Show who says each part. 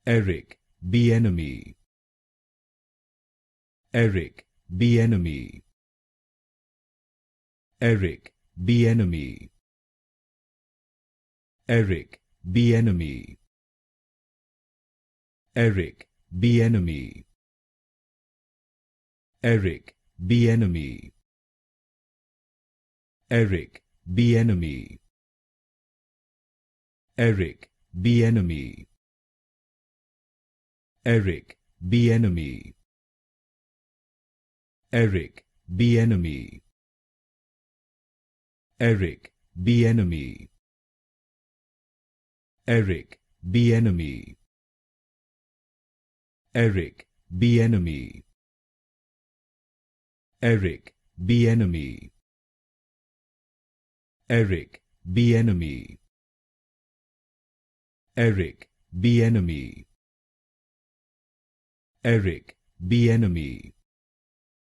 Speaker 1: Eric, Bieniemy. Eric, Bieniemy. Eric, Bieniemy. Eric, Bieniemy. Eric, Bieniemy. Eric, Bieniemy. Eric, Bieniemy. Eric, Bieniemy. Eric, Bieniemy. Eric, Bieniemy. Eric, Bieniemy. Eric, Bieniemy. Eric, Bieniemy. Eric, Bieniemy. Eric, Bieniemy. Eric, Bieniemy. Eric, Bieniemy.